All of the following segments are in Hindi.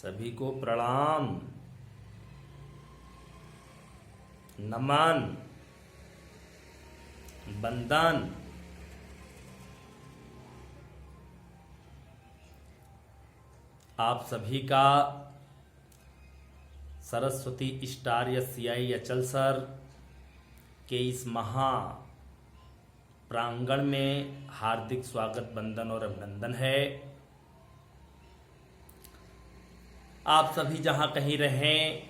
सभी को प्रणाम, नमन, वंदन। आप सभी का सरस्वती स्टार SCI अचल सर के इस महा प्रांगण में हार्दिक स्वागत, वंदन और अभिनंदन है। आप सभी जहां कहीं रहें,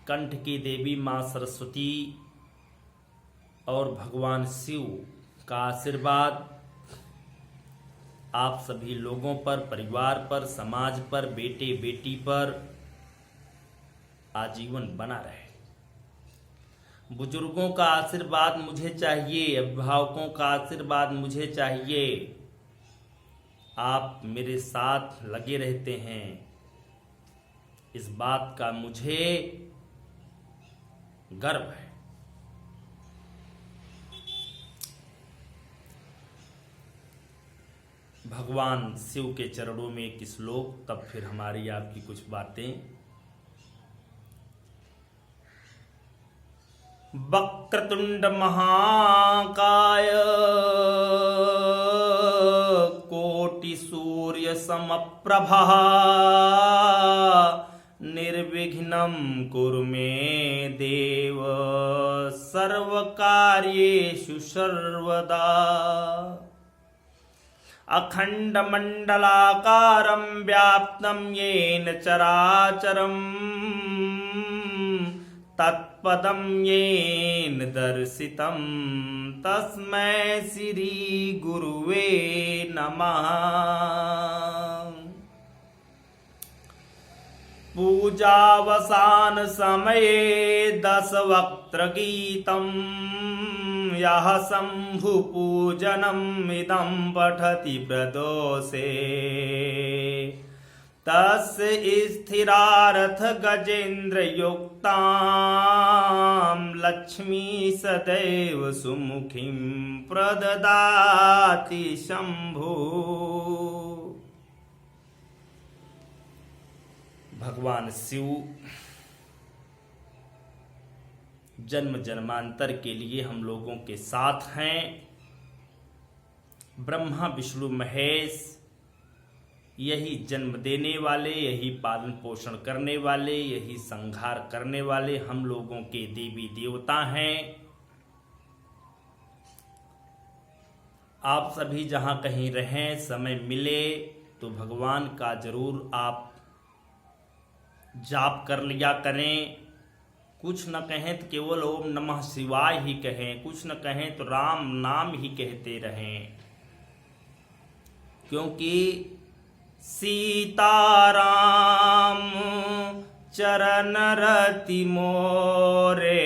कंठ की देवी मां सरस्वती और भगवान शिव का आशीर्वाद आप सभी लोगों पर, परिवार पर, समाज पर, बेटे बेटी पर आजीवन बना रहे। बुजुर्गों का आशीर्वाद मुझे चाहिए, अभिभावकों का आशीर्वाद मुझे चाहिए। आप मेरे साथ लगे रहते हैं, इस बात का मुझे गर्व है। भगवान शिव के चरणों में एक श्लोक, तब फिर हमारी आपकी कुछ बातें। वक्रतुंड महाकाय कोटि सूर्य समप्रभा निर्विघ्नं कुरु मे देव सर्वकार्येषु सर्वदा। अखण्डमण्डलाकारं व्याप्तं येन चराचरं तत्पदं येन दर्शितं तस्मै श्री गुरुवे नमः। पूजावसान समये दशवक्त्र गीतं यः शंभु पूजनम् इदं पठति प्रदोषे तस्य स्थिरार्थ गजेन्द्र युक्तां लक्ष्मी सदैव सुमुखीं प्रददाति शंभु। भगवान शिव जन्म जन्मांतर के लिए हम लोगों के साथ हैं। ब्रह्मा विष्णु महेश यही जन्म देने वाले, यही पालन पोषण करने वाले, यही संहार करने वाले हम लोगों के देवी देवता हैं। आप सभी जहां कहीं रहें, समय मिले तो भगवान का जरूर आप जाप कर लिया करें। कुछ न कहें तो केवल ओम नमः शिवाय ही कहें, कुछ न कहें तो राम नाम ही कहते रहें, क्योंकि सीताराम चरण रति मोरे,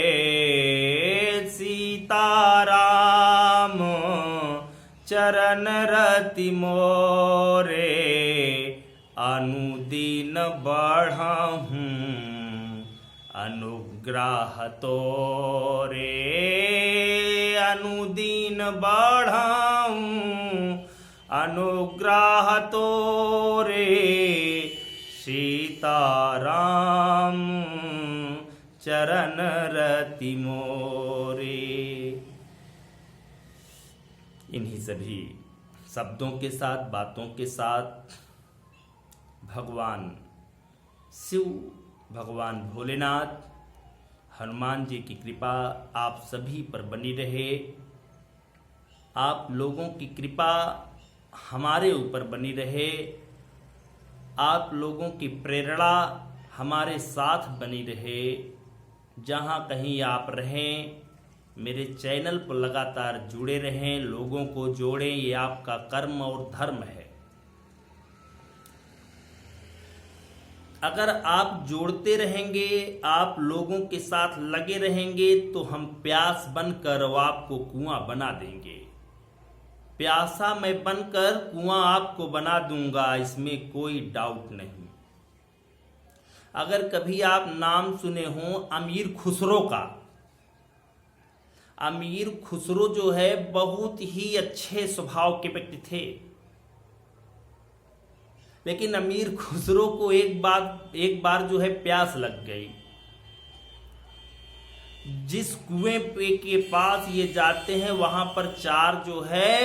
सीताराम चरण रति मोरे, अनुदीन बढ़हूँ अनुग्रह तोरे, अनुदीन बढ़हूँ अनुग्रह तोरे, सीताराम चरण रति मोरे। इन्हीं सभी शब्दों के साथ, बातों के साथ भगवान शिव, भगवान भोलेनाथ, हनुमान जी की कृपा आप सभी पर बनी रहे। आप लोगों की कृपा हमारे ऊपर बनी रहे। आप लोगों की प्रेरणा हमारे साथ बनी रहे। जहां कहीं आप रहें, मेरे चैनल पर लगातार जुड़े रहें, लोगों को जोड़ें। ये आपका कर्म और धर्म है। अगर आप जोड़ते रहेंगे, आप लोगों के साथ लगे रहेंगे, तो हम प्यास बनकर आपको कुआं बना देंगे। प्यासा मैं बनकर कुआं आपको बना दूंगा, इसमें कोई डाउट नहीं। अगर कभी आप नाम सुने हो अमीर खुसरो का, अमीर खुसरो जो है बहुत ही अच्छे स्वभाव के व्यक्ति थे। लेकिन अमीर खुसरो को एक बार जो है प्यास लग गई। जिस कुएं के पास ये जाते हैं वहां पर 4 जो है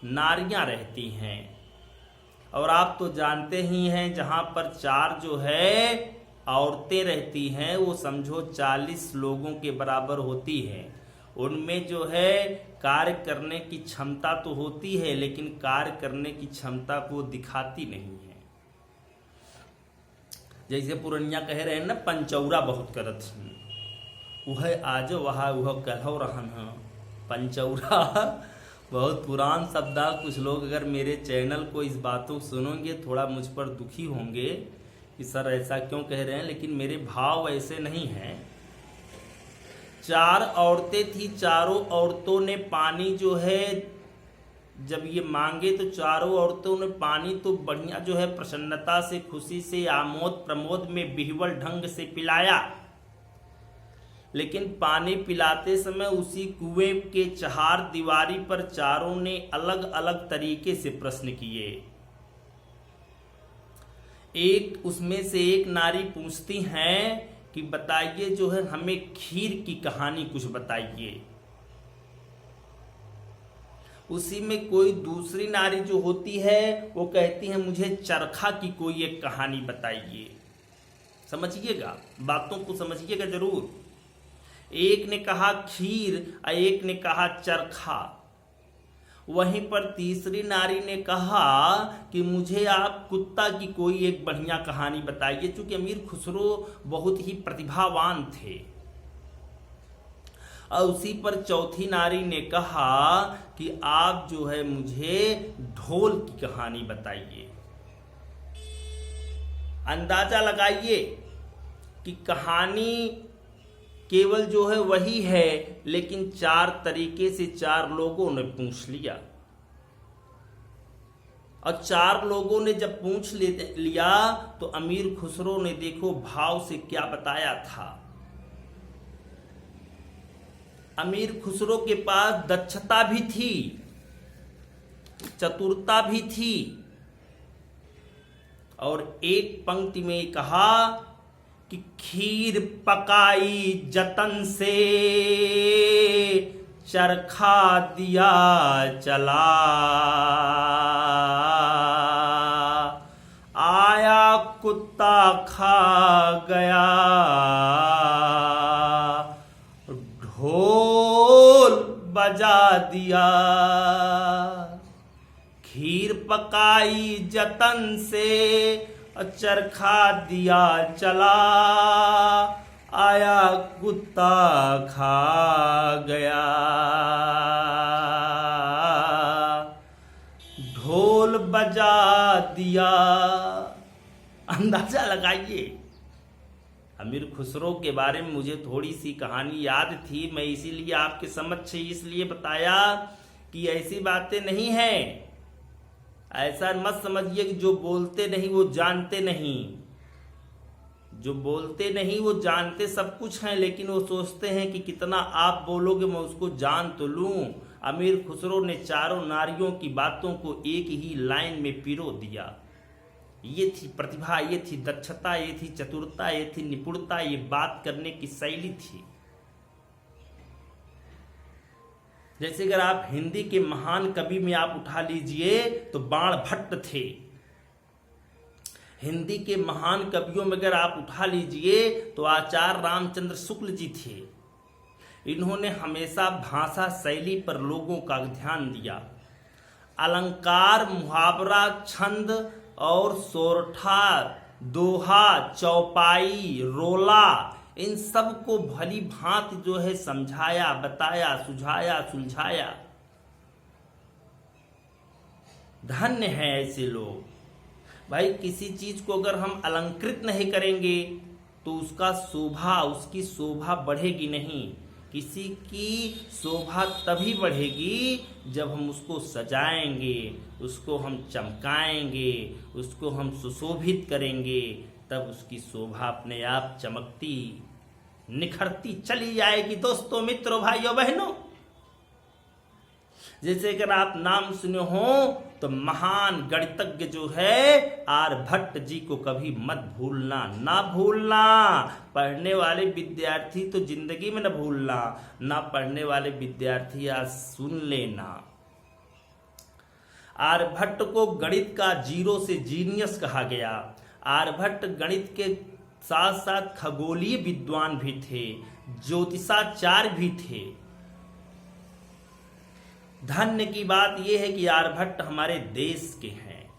नारियां रहती हैं, और आप तो जानते ही हैं जहां पर 4 जो है औरतें रहती हैं वो समझो 40 लोगों के बराबर होती है। उनमें जो है कार्य करने की क्षमता तो होती है, लेकिन कार्य करने की क्षमता को दिखाती नहीं है। जैसे पुरनिया कह रहे हैं ना, पंचौरा बहुत करत हैं, वह आज वहा वह कहौ रहन है। पंचौरा बहुत पुरान शब्द। कुछ लोग अगर मेरे चैनल को इस बातों सुनोगे थोड़ा मुझ पर दुखी होंगे कि सर ऐसा क्यों कह रहे हैं, लेकिन मेरे भाव ऐसे नहीं हैं। 4 औरतें थी, चारों औरतों ने पानी जो है जब ये मांगे तो चारों औरतों ने पानी तो बढ़िया जो है प्रसन्नता से, खुशी से, आमोद प्रमोद में बिहवल ढंग से पिलाया। लेकिन पानी पिलाते समय उसी कुएं के चहार दीवारी पर चारों ने अलग अलग तरीके से प्रश्न किए। उसमें से एक नारी पूछती हैं कि बताइए जो है हमें खीर की कहानी कुछ बताइए। उसी में कोई दूसरी नारी जो होती है वो कहती है मुझे चरखा की कोई एक कहानी बताइए। समझिएगा, बातों को समझिएगा जरूर। एक ने कहा खीर और एक ने कहा चरखा। वहीं पर तीसरी नारी ने कहा कि मुझे आप कुत्ता की कोई एक बढ़िया कहानी बताइए, क्योंकि अमीर खुसरो बहुत ही प्रतिभावान थे। और उसी पर चौथी नारी ने कहा कि आप जो है मुझे ढोल की कहानी बताइए। अंदाजा लगाइए कि कहानी केवल जो है वही है, लेकिन 4 तरीके से 4 लोगों ने पूछ लिया। और 4 लोगों ने जब पूछ लिया तो अमीर खुसरो ने देखो भाव से क्या बताया था। अमीर खुसरो के पास दक्षता भी थी, चतुरता भी थी, और एक पंक्ति में कहा कि खीर पकाई जतन से, चरखा दिया चला, आया कुत्ता खा गया, ढोल बजा दिया। खीर पकाई जतन से, चरखा दिया चला, आया कुत्ता खा गया, ढोल बजा दिया। अंदाजा लगाइए। अमीर खुसरो के बारे में मुझे थोड़ी सी कहानी याद थी, मैं इसीलिए आपके समक्ष इसलिए बताया कि ऐसी बातें नहीं हैं। ऐसा मत समझिए कि जो बोलते नहीं वो जानते नहीं। जो बोलते नहीं वो जानते सब कुछ हैं, लेकिन वो सोचते हैं कि कितना आप बोलोगे मैं उसको जान तो लूं। अमीर खुसरो ने 4 नारियों की बातों को एक ही लाइन में पिरो दिया। ये थी प्रतिभा, ये थी दक्षता, ये थी चतुरता, ये थी निपुणता, ये बात करने की शैली थी। जैसे अगर आप हिंदी के महान कवि में आप उठा लीजिए तो बाण भट्ट थे। हिंदी के महान कवियों में अगर आप उठा लीजिए तो आचार्य रामचंद्र शुक्ल जी थे। इन्होंने हमेशा भाषा शैली पर लोगों का ध्यान दिया। अलंकार, मुहावरा, छंद और सोरठा, दोहा, चौपाई, रोला, इन सब को भली भांति जो है समझाया, बताया, सुझाया, सुलझाया। धन्य है ऐसे लोग। भाई किसी चीज को अगर हम अलंकृत नहीं करेंगे तो उसकी शोभा बढ़ेगी नहीं। किसी की शोभा तभी बढ़ेगी जब हम उसको सजाएंगे, उसको हम चमकाएंगे, उसको हम सुशोभित करेंगे, तब उसकी शोभा अपने आप चमकती, निखरती चली जाएगी। दोस्तों, मित्रों, भाइयों, बहनों, जैसे अगर आप नाम सुने हो तो महान गणितज्ञ जो है आर्यभट्ट जी को कभी मत भूलना, ना भूलना। पढ़ने वाले विद्यार्थी तो जिंदगी में न भूलना, ना पढ़ने वाले विद्यार्थी आज सुन लेना। आर्यभट्ट को गणित का जीरो से जीनियस कहा गया। आर्यभट्ट गणित के साथ साथ खगोलीय विद्वान भी थे, ज्योतिषाचार्य भी थे। धन्य की बात यह है कि आर्यभट्ट हमारे देश के हैं।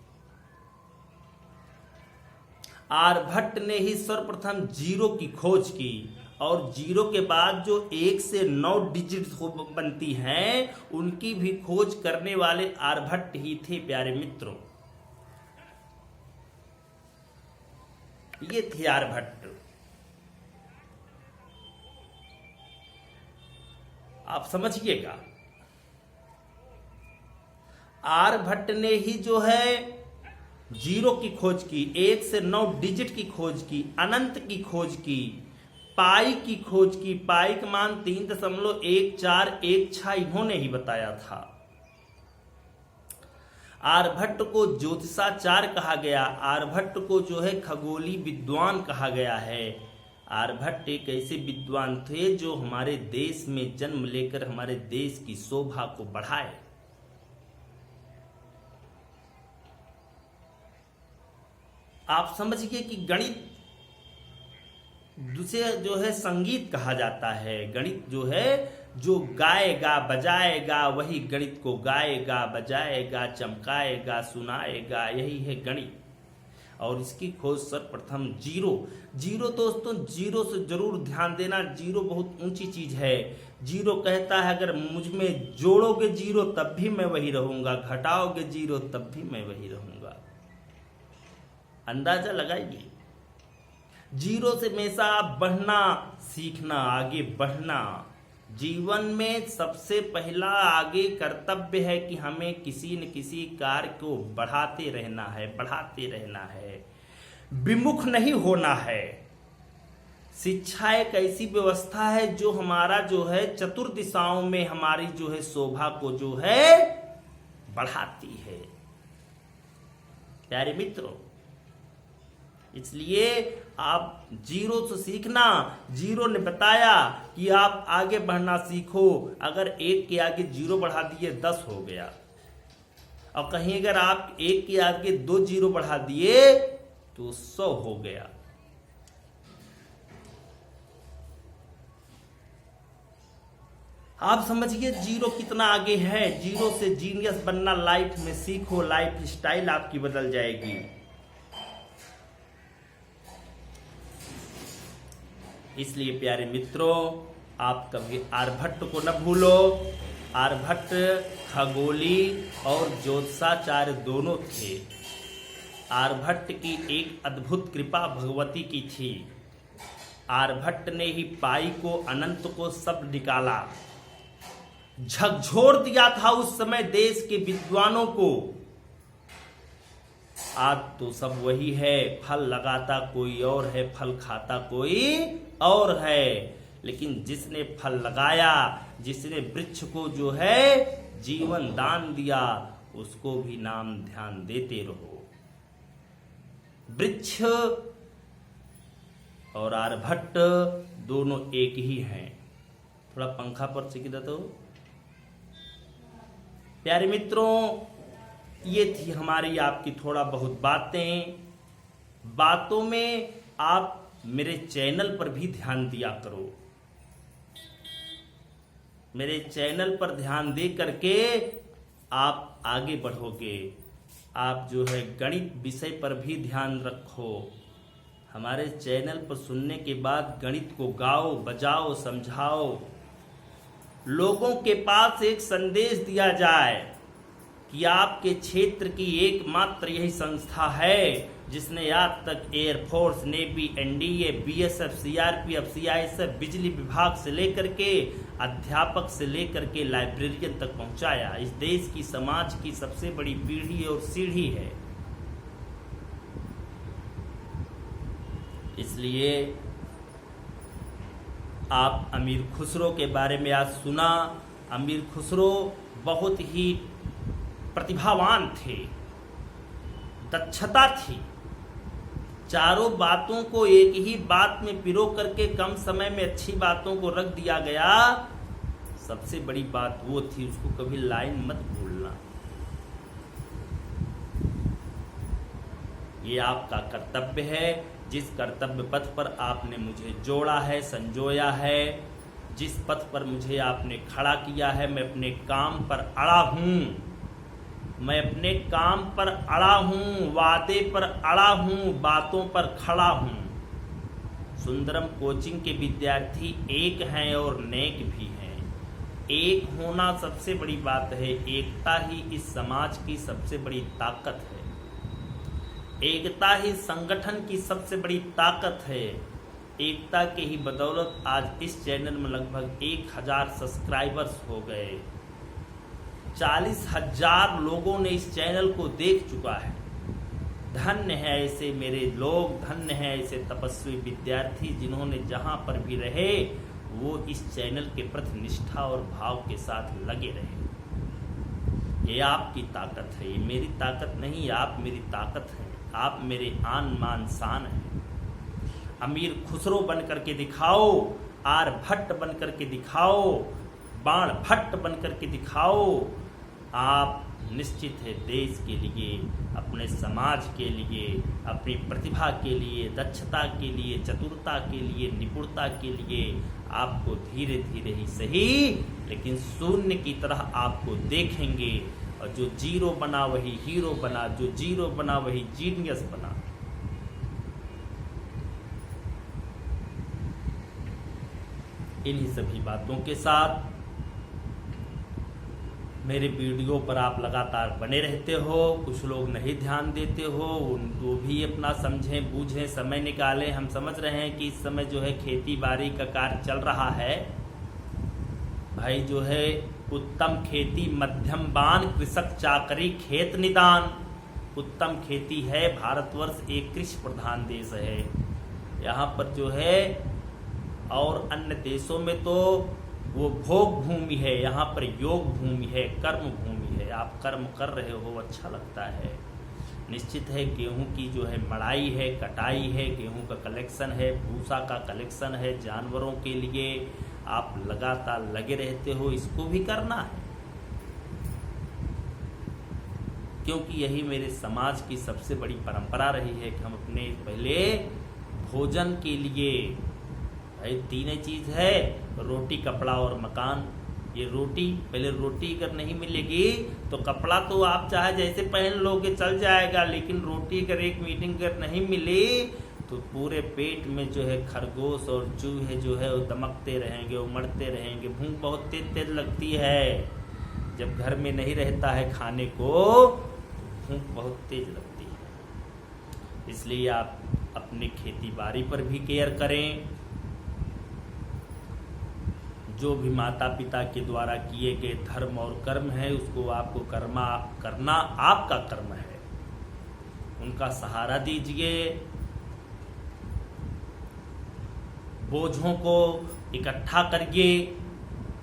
आर्यभट्ट ने ही सर्वप्रथम जीरो की खोज की और जीरो के बाद जो 1 से 9 डिजिट बनती हैं उनकी भी खोज करने वाले आर्यभट्ट ही थे। प्यारे मित्रों, ये थे आर्यभट्ट। आप समझिएगा, आर्यभट्ट ने ही जो है जीरो की खोज की, 1 से 9 डिजिट की खोज की, अनंत की खोज की, पाई की खोज की। पाई का मान 3.1416 इन्होंने ही बताया था। आर्यभट्ट को ज्योतिषाचार्य कहा गया, आर्यभट्ट को जो है खगोलीय विद्वान कहा गया है। आर्यभट्ट एक ऐसे विद्वान थे जो हमारे देश में जन्म लेकर हमारे देश की शोभा को बढ़ाए। आप समझिए कि गणित दूसरे जो है संगीत कहा जाता है। गणित जो है जो गाएगा बजाएगा वही गणित को गाएगा बजाएगा चमकाएगा सुनाएगा, यही है गणित। और इसकी खोज सर्वप्रथम जीरो दोस्तों, जीरो से जरूर ध्यान देना। जीरो बहुत ऊंची चीज है। जीरो कहता है अगर मुझ में जोड़ोगे जीरो तब भी मैं वही रहूंगा, घटाओगे जीरो तब भी मैं वही रहूंगा। अंदाजा लगाइए। जीरो से हमेशा बढ़ना सीखना, आगे बढ़ना। जीवन में सबसे पहला आगे कर्तव्य है कि हमें किसी न किसी कार्य को बढ़ाते रहना है, विमुख नहीं होना है। शिक्षा एक ऐसी व्यवस्था है जो हमारा जो है चतुर्दिशाओं में हमारी जो है शोभा को जो है बढ़ाती है। प्यारे मित्रों, इसलिए आप जीरो से सीखना। जीरो ने बताया कि आप आगे बढ़ना सीखो। अगर 1 के आगे जीरो बढ़ा दिए 10 हो गया, और कहीं अगर आप 1 के आगे 2 जीरो बढ़ा दिए तो 100 हो गया। आप समझिए जीरो कितना आगे है। जीरो से जीनियस बनना लाइफ में सीखो, लाइफ स्टाइल आपकी बदल जाएगी। इसलिए प्यारे मित्रों, आप कभी आर्यभट्ट को न भूलो। आर्यभट्ट खगोली और ज्योतिषाचार्य दोनों थे। आर्यभट्ट की एक अद्भुत कृपा भगवती की थी। आर्यभट्ट ने ही पाई को, अनंत को सब निकाला, झकझोर दिया था उस समय देश के विद्वानों को। आज तो सब वही है, फल लगाता कोई और है, फल खाता कोई और है। लेकिन जिसने फल लगाया, जिसने वृक्ष को जो है जीवन दान दिया, उसको भी नाम ध्यान देते रहो। वृक्ष और आर्यभट्ट दोनों एक ही हैं। थोड़ा पंखा पर से किधर तो। प्यारे मित्रों, ये थी हमारी आपकी थोड़ा बहुत बातों में आप मेरे चैनल पर भी ध्यान दिया करो। मेरे चैनल पर ध्यान दे करके आप आगे बढ़ोगे। आप जो है गणित विषय पर भी ध्यान रखो। हमारे चैनल पर सुनने के बाद गणित को गाओ बजाओ समझाओ। लोगों के पास एक संदेश दिया जाए कि आपके क्षेत्र की एकमात्र यही संस्था है जिसने आज तक air force, navy, NDA, BSF, CRPF, CISF, बिजली विभाग से लेकर के अध्यापक से लेकर के लाइब्रेरियन तक पहुंचाया। इस देश की समाज की सबसे बड़ी पीढ़ी और सीढ़ी है। इसलिए आप अमीर खुसरो के बारे में आज सुना। अमीर खुसरो बहुत ही प्रतिभावान थे, दक्षता थी, चारों बातों को एक ही बात में पिरो करके कम समय में अच्छी बातों को रख दिया गया। सबसे बड़ी बात वो थी, उसको कभी लाइन मत भूलना। ये आपका कर्तव्य है। जिस कर्तव्य पथ पर आपने मुझे जोड़ा है, संजोया है, जिस पथ पर मुझे आपने खड़ा किया है, मैं अपने काम पर अड़ा हूं, मैं अपने काम पर अड़ा हूं, वादे पर अड़ा हूं, बातों पर खड़ा हूं। सुंदरम कोचिंग के विद्यार्थी एक हैं और नेक भी हैं। एक होना सबसे बड़ी बात है। एकता ही इस समाज की सबसे बड़ी ताकत है। एकता ही संगठन की सबसे बड़ी ताकत है। एकता के ही बदौलत आज इस चैनल में लगभग 1000 सब्सक्राइबर्स हो गए। 40,000 लोगों ने इस चैनल को देख चुका है। धन्य है ऐसे मेरे लोग, धन्य है ऐसे तपस्वी विद्यार्थी जिन्होंने जहां पर भी रहे वो इस चैनल के प्रति निष्ठा और भाव के साथ लगे रहे। ये आपकी ताकत है, ये मेरी ताकत नहीं, आप मेरी ताकत है, आप मेरे आन मान शान हैं। अमीर खुसरो बन करके दिखाओ, आर्यभट्ट बन करके दिखाओ, बाण भट्ट बन करके दिखाओ। आप निश्चित है देश के लिए, अपने समाज के लिए, अपनी प्रतिभा के लिए, दक्षता के लिए, चतुरता के लिए, निपुणता के लिए आपको धीरे धीरे ही सही लेकिन शून्य की तरह आपको देखेंगे। और जो जीरो बना वही हीरो बना, जो जीरो बना वही जीनियस बना। इन्हीं सभी बातों के साथ मेरे वीडियो पर आप लगातार बने रहते हो। कुछ लोग नहीं ध्यान देते हो, वो भी अपना समझें बूझें, समय निकालें। हम समझ रहे हैं कि इस समय जो है खेती बाड़ी का कार्य चल रहा है। भाई जो है उत्तम खेती मध्यम बान, कृषक चाकरी खेत निदान। उत्तम खेती है। भारतवर्ष एक कृषि प्रधान देश है। यहाँ पर जो है और अन्य देशों में तो वो भोग भूमि है, यहाँ पर योग भूमि है, कर्म भूमि है। आप कर्म कर रहे हो, अच्छा लगता है। निश्चित है गेहूं की जो है मड़ाई है, कटाई है, गेहूं का कलेक्शन है, भूसा का कलेक्शन है, जानवरों के लिए आप लगातार लगे रहते हो, इसको भी करना है। क्योंकि यही मेरे समाज की सबसे बड़ी परंपरा रही है कि हम अपने पहले भोजन के लिए, भाई तीन चीज है, रोटी, कपड़ा और मकान। ये रोटी, पहले रोटी अगर नहीं मिलेगी तो कपड़ा तो आप चाहे जैसे पहन लोगे चल जाएगा, लेकिन रोटी अगर एक मीटिंग अगर नहीं मिली तो पूरे पेट में जो है खरगोश और चूहे जो है वो दमकते रहेंगे, उमड़ते रहेंगे। भूख बहुत तेज तेज लगती है। जब घर में नहीं रहता है खाने को भूख बहुत तेज लगती है। इसलिए आप अपनी खेती बाड़ी पर भी केयर करें। जो भी माता पिता के द्वारा किए गए धर्म और कर्म है उसको आपको करना आपका कर्म है। उनका सहारा दीजिए। बोझों को इकट्ठा करिए।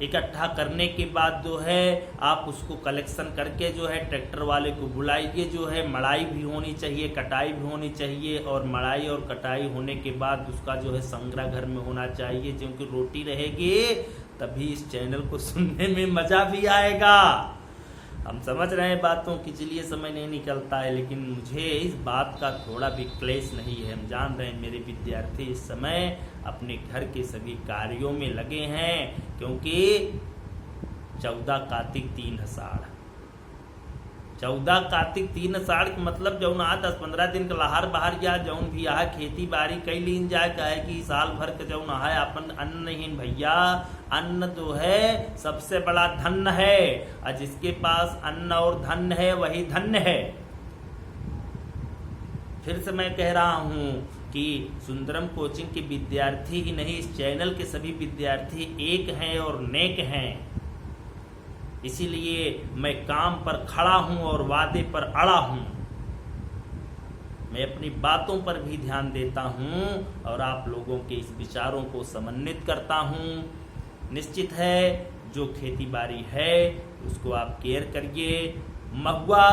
इकट्ठा करने के बाद जो है आप उसको कलेक्शन करके जो है ट्रैक्टर वाले को बुलाइए। जो है मड़ाई भी होनी चाहिए, कटाई भी होनी चाहिए। और मड़ाई और कटाई होने के बाद उसका जो है संग्रह घर में होना चाहिए, क्योंकि रोटी रहेगी तभी इस चैनल को सुनने में मजा भी आएगा। हम समझ रहे हैं बातों की, चलिए समय नहीं निकलता है, लेकिन मुझे इस बात का थोड़ा भी क्लेश नहीं है। हम जान रहे हैं मेरे विद्यार्थी इस समय अपने घर के सभी कार्यों में लगे हैं, क्योंकि 14 कार्तिक 3 आषाढ़, 14 कार्तिक 3 आषाढ़ के मतलब जौन आ 10-15 दिन का लहार बहार या जौन भी आ खेती बाड़ी कई लीन जाए, कहे कि साल भर के जौन है अपन अन्न नहीं भैया। अन्न जो है सबसे बड़ा धन है, और जिसके पास अन्न और धन है वही धन्य है। फिर से मैं कह रहा हूं कि सुंदरम कोचिंग के विद्यार्थी ही नहीं, इस चैनल के सभी विद्यार्थी एक हैं और नेक हैं। इसीलिए मैं काम पर खड़ा हूं और वादे पर अड़ा हूं। मैं अपनी बातों पर भी ध्यान देता हूं और आप लोगों के इस विचारों को समन्वित करता हूं। निश्चित है जो खेती बाड़ी है उसको आप केयर करिए। महुआ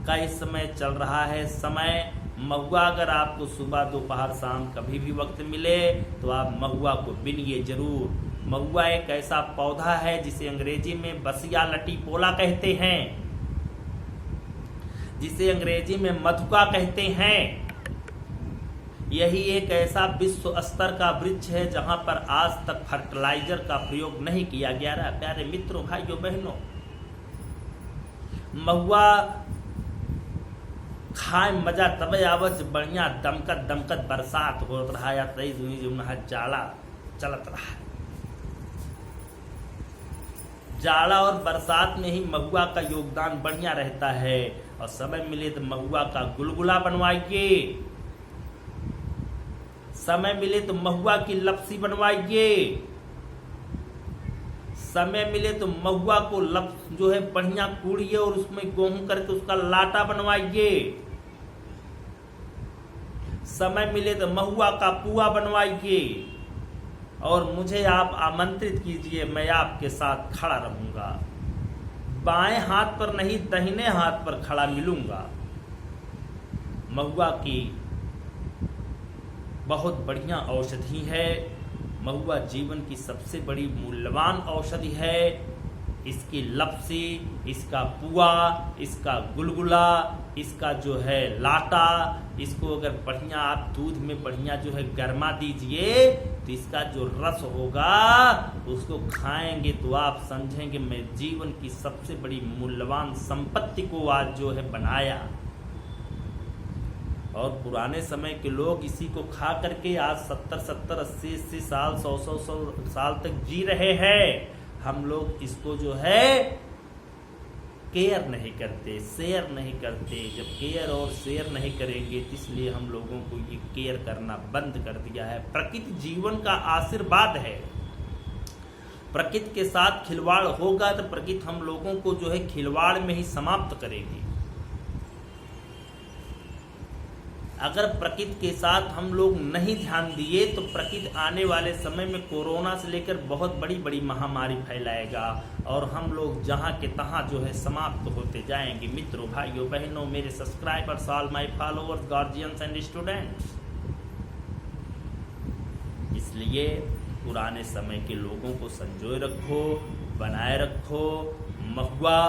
का इस समय चल रहा है समय। महुआ अगर आपको सुबह दोपहर शाम कभी भी वक्त मिले तो आप महुआ को बिनिए जरूर। महुआ एक ऐसा पौधा है जिसे अंग्रेजी में बसिया लटीपोला कहते हैं, जिसे अंग्रेजी में मधुका कहते हैं। यही एक ऐसा विश्व स्तर का वृक्ष है जहां पर आज तक फर्टिलाइजर का प्रयोग नहीं किया गया रहा। प्यारे मित्रों, भाइयों बहनों, महुआ खाए मजा तबे आवत बढ़िया दमकत दमकत बरसात हो रहा या तई जाड़ा चलत रहा है। जाड़ा और बरसात में ही महुआ का योगदान बढ़िया रहता है। और समय मिले तो महुआ का गुलगुला बनवाइए, समय मिले तो महुआ की लपसी बनवाइए, समय मिले तो महुआ को जो है बढ़िया कूड़िए और उसमें गेहूं करके उसका लाटा बनवाइए, समय मिले तो महुआ का पुआ बनवाइए। और मुझे आप आमंत्रित कीजिए, मैं आपके साथ खड़ा रहूंगा। बाएं हाथ पर नहीं दाहिने हाथ पर खड़ा मिलूंगा। महुआ की बहुत बढ़िया औषधि है। महुआ जीवन की सबसे बड़ी मूल्यवान औषधि है। इसकी लपसी, इसका पुआ, इसका गुलगुला, इसका जो है लाटा, इसको अगर बढ़िया आप दूध में बढ़िया जो है गरमा दीजिए तो इसका जो रस होगा उसको खाएंगे तो आप समझेंगे मैं जीवन की सबसे बड़ी मूल्यवान संपत्ति को आज जो है बनाया। और पुराने समय के लोग इसी को खा करके आज 70-70, 80-80 साल, 100-100 साल तक जी रहे हैं। हम लोग इसको जो है केयर नहीं करते, शेयर नहीं करते। जब केयर और शेयर नहीं करेंगे तो इसलिए हम लोगों को ये केयर करना बंद कर दिया है। प्रकृति जीवन का आशीर्वाद है। प्रकृति के साथ खिलवाड़ होगा तो प्रकृति हम लोगों को जो है खिलवाड़ में ही समाप्त करेगी। अगर प्रकृति के साथ हम लोग नहीं ध्यान दिए तो प्रकृति आने वाले समय में कोरोना से लेकर बहुत बड़ी बड़ी महामारी फैलाएगा और हम लोग जहां के तहां जो है समाप्त होते जाएंगे। मित्रों, भाइयों बहनों, मेरे subscribers, all my followers, guardians and students, इसलिए पुराने समय के लोगों को संजोए रखो, बनाए रखो। महुआ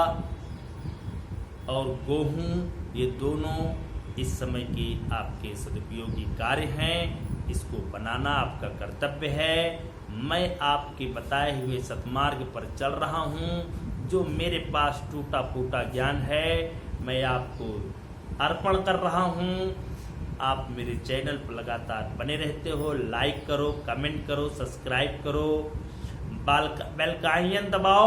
और गेहूं ये दोनों इस समय की आपके सदुपयोगी कार्य हैं। इसको बनाना आपका कर्तव्य है। मैं आपके बताए हुए सतमार्ग पर चल रहा हूँ। जो मेरे पास टूटा फूटा ज्ञान है मैं आपको अर्पण कर रहा हूँ। आप मेरे चैनल पर लगातार बने रहते हो। लाइक करो, कमेंट करो, सब्सक्राइब करो, बेल का आइकन दबाओ।